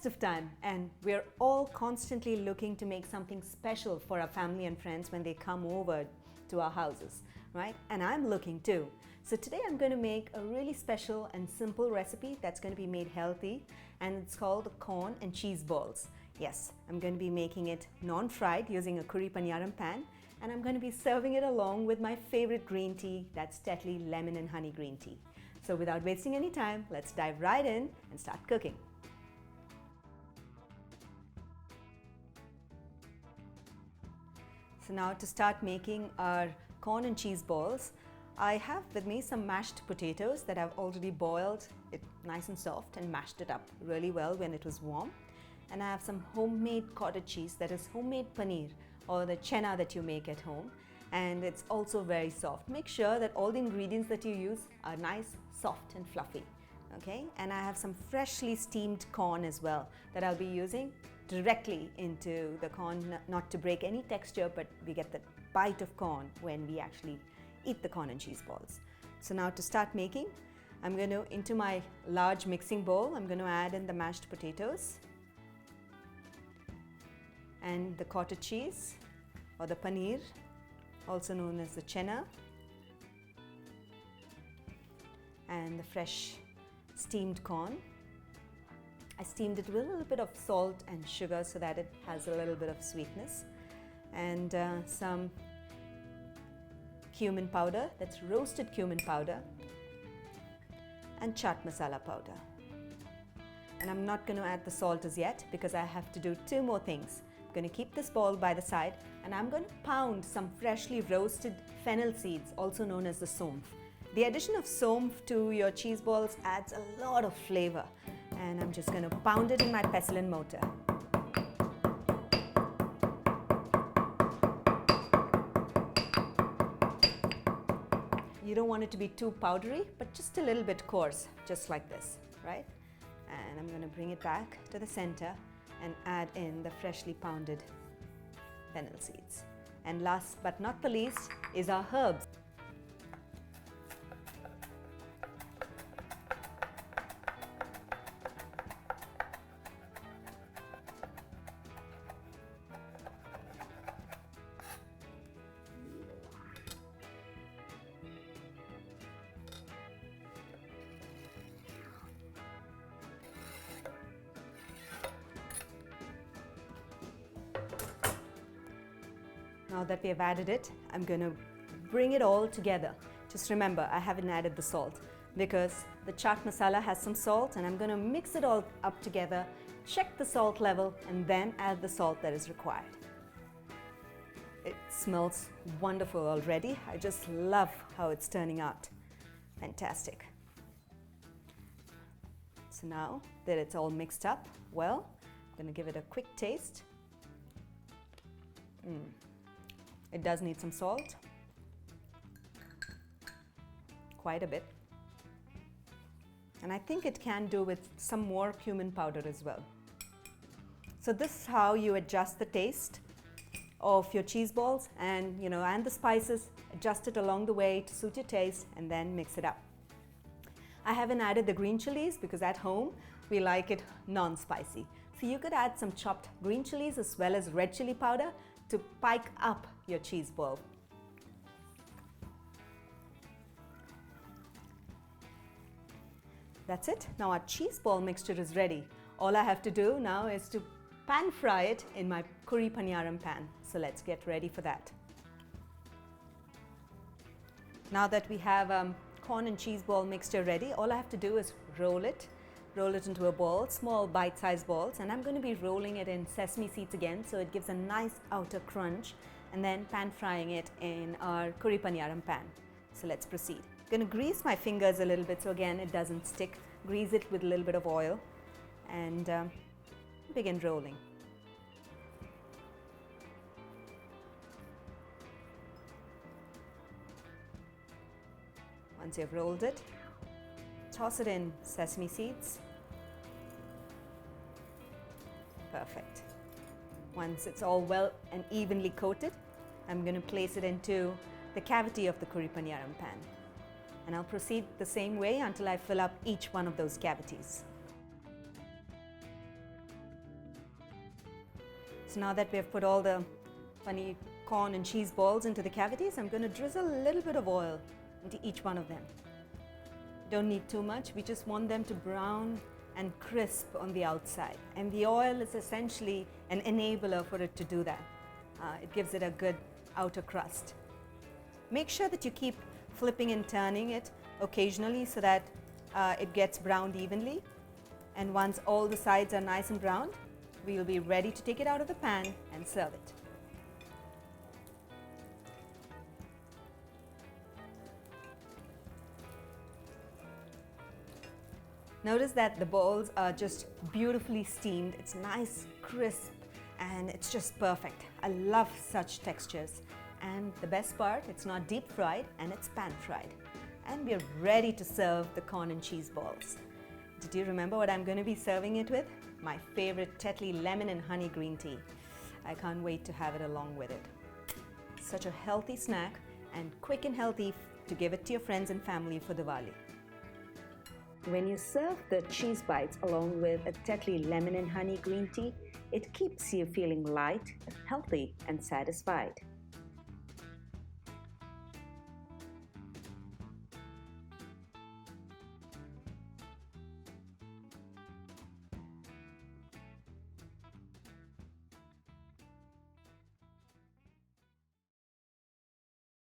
festive time and we're all constantly looking to make something special for our family and friends when they come over to our houses, right? And I'm looking too. So today I'm going to make a really special and simple recipe that's going to be made healthy, and it's called corn and cheese balls. Yes, I'm going to be making it non-fried using a curry paniyaram pan, and I'm going to be serving it along with my favorite green tea, that's Tetley lemon and honey green tea. So without wasting any time, let's dive right in and start cooking. So now to start making our corn and cheese balls, I have with me some mashed potatoes that I've already boiled it nice and soft and mashed it up really well when it was warm. And I have some homemade cottage cheese, that is homemade paneer or the chana that you make at home, and it's also very soft. Make sure that all the ingredients that you use are nice, soft and fluffy. Okay, and I have some freshly steamed corn as well that I'll be using directly into the corn, not to break any texture, but we get the bite of corn when we actually eat the corn and cheese balls. So now to start making, I'm going to, into my large mixing bowl, I'm going to add in the mashed potatoes and the cottage cheese or the paneer, also known as the chana, and the fresh steamed corn. I steamed it with a little bit of salt and sugar so that it has a little bit of sweetness, and some cumin powder, that's roasted cumin powder, and chaat masala powder. And I'm not going to add the salt as yet because I have to do two more things. I'm going to keep this ball by the side, and I'm going to pound some freshly roasted fennel seeds, also known as the somph. The addition of somph to your cheese balls adds a lot of flavor, and I'm just going to pound it in my pestle and mortar. You don't want it to be too powdery, but just a little bit coarse, just like this, right? And I'm going to bring it back to the center and add in the freshly pounded fennel seeds. And last but not the least is our herbs. Now that we have added it, I'm going to bring it all together. Just remember, I haven't added the salt because the chaat masala has some salt, and I'm going to mix it all up together, check the salt level, and then add the salt that is required. It smells wonderful already. I just love how it's turning out. Fantastic. So now that it's all mixed up well, I'm going to give it a quick taste. It does need some salt, quite a bit, and I think it can do with some more cumin powder as well. So this is how you adjust the taste of your cheese balls, and and the spices, adjust it along the way to suit your taste, and then mix it up. I haven't added the green chilies because at home we like it non-spicy. So you could add some chopped green chilies as well as red chili powder to spike up your cheese ball. That's it. Now our cheese ball mixture is ready. All I have to do now is to pan fry it in my curry paniyaram pan. So let's get ready for that. Now that we have corn and cheese ball mixture ready, all I have to do is roll it into a ball, small bite-sized balls, and I'm going to be rolling it in sesame seeds again so it gives a nice outer crunch, and then pan frying it in our curry paniyaram pan. So let's proceed. I'm going to grease my fingers a little bit so again it doesn't stick. Grease it with a little bit of oil and begin rolling. Once you've rolled it, toss it in sesame seeds. Perfect. Once it's all well and evenly coated, I'm going to place it into the cavity of the curry paniyaram pan. And I'll proceed the same way until I fill up each one of those cavities. So now that we have put all the funny corn and cheese balls into the cavities, I'm going to drizzle a little bit of oil into each one of them. Don't need too much, we just want them to brown and crisp on the outside. And the oil is essentially an enabler for it to do that. It gives it a good outer crust. Make sure that you keep flipping and turning it occasionally so that it gets browned evenly. And once all the sides are nice and browned, we'll be ready to take it out of the pan and serve it. Notice that the balls are just beautifully steamed. It's nice, crisp, and it's just perfect. I love such textures. And the best part, it's not deep fried and it's pan fried. And we're ready to serve the corn and cheese balls. Did you remember what I'm going to be serving it with? My favorite Tetley lemon and honey green tea. I can't wait to have it along with it. Such a healthy snack and quick and healthy to give it to your friends and family for Diwali. When you serve the cheese bites along with a Tetley lemon and honey green tea, it keeps you feeling light, healthy, and satisfied.